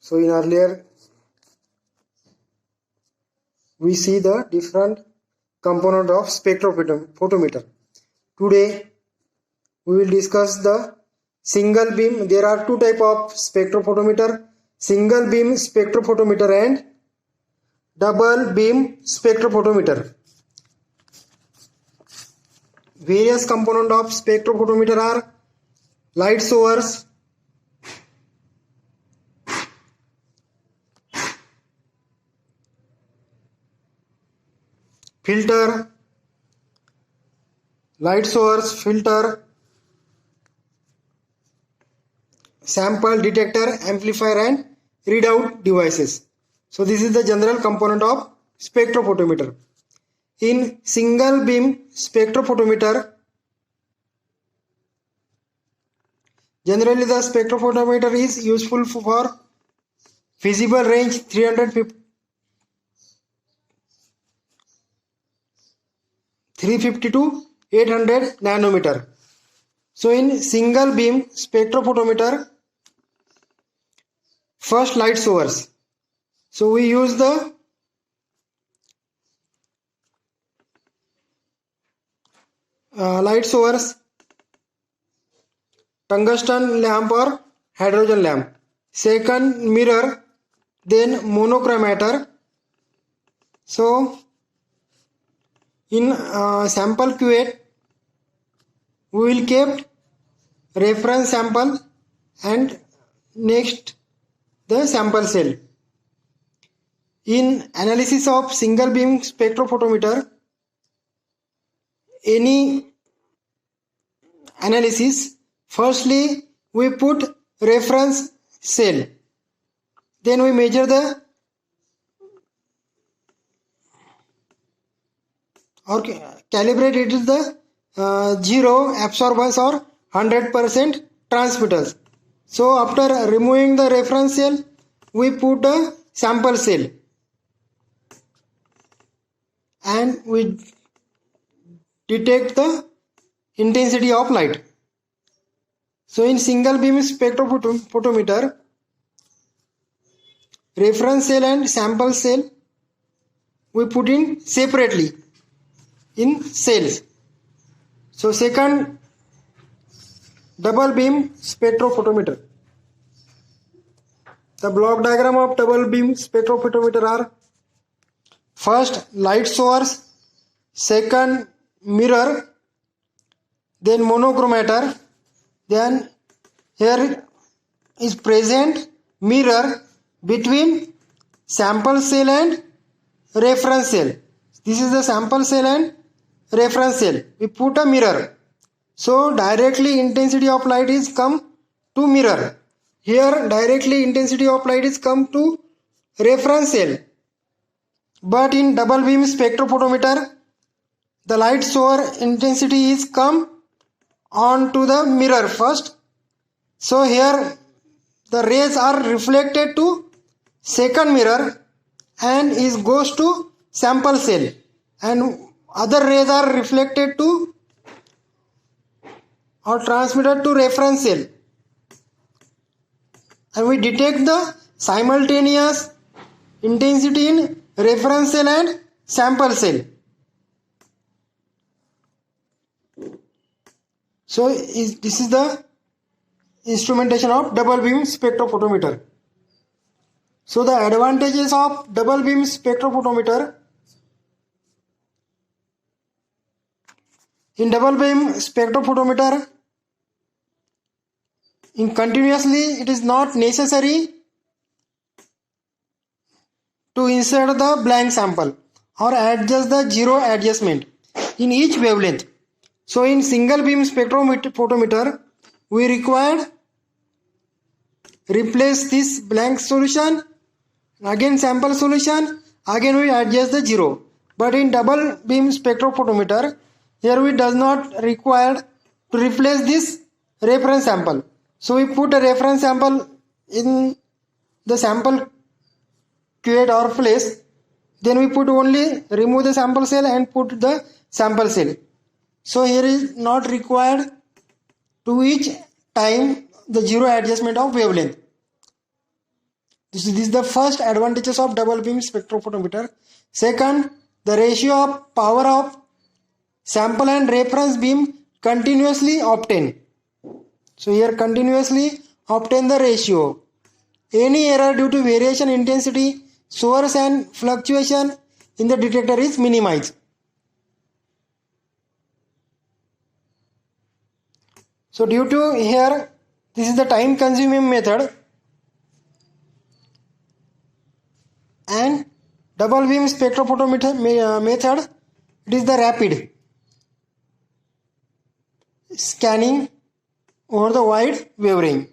So in earlier we see the different component of spectrophotometer. Today we will discuss the single beam. There are two type of spectrophotometer: single beam spectrophotometer and double beam spectrophotometer. Various component of spectrophotometer are light source, filter, light source, filter, sample detector, amplifier and readout devices. So this is the general component of spectrophotometer. In single beam spectrophotometer, generally the spectrophotometer is useful for visible range 350 to 800 nanometer. So in single beam spectrophotometer, first light source. So we use the light source, tungsten lamp or hydrogen lamp. Second mirror, then monochromator. So in sample cuvette we will keep reference sample and next the sample cell. In analysis of single beam spectrophotometer, any analysis, firstly we put reference cell, then we measure the or calibrate it is the zero absorbance or 100% transmitters. So after removing the reference cell, we put a sample cell and we detect the intensity of light. So in single beam spectrophotometer, reference cell and sample cell we put in separately in cells. So second, double beam spectrophotometer. The block diagram of double beam spectrophotometer are: first light source, second mirror, then monochromator, then here is present mirror between sample cell and reference cell. This is the sample cell and reference cell. We put a mirror. So directly intensity of light is come to mirror. Here directly intensity of light is come to reference cell. But in double beam spectrophotometer, the light source intensity is come on to the mirror first. So here the rays are reflected to second mirror and is goes to sample cell, and other rays are reflected to or transmitted to reference cell, and we detect the simultaneous intensity in reference cell and sample cell. So this is the instrumentation of double beam spectrophotometer. So the advantages of double beam spectrophotometer: in double beam spectrophotometer, in continuously it is not necessary to insert the blank sample or adjust the zero adjustment in each wavelength. So in single beam spectrophotometer, we required replace this blank solution, again sample solution, again we adjust the zero. But in double beam spectrophotometer, here we does not require to replace this reference sample. So we put a reference sample in the sample cuvette or place, then we put only remove the sample cell and put the sample cell. So here is not required to each time the zero adjustment of wavelength. This is the first advantages of double beam spectrophotometer. Second, the ratio of power of sample and reference beam continuously obtained. So here continuously obtain the ratio. Any error due to variation intensity, source and fluctuation in the detector is minimized. So due to here, this is the time consuming method, and double beam spectrophotometer method, it is the rapid scanning over the wide wavelength.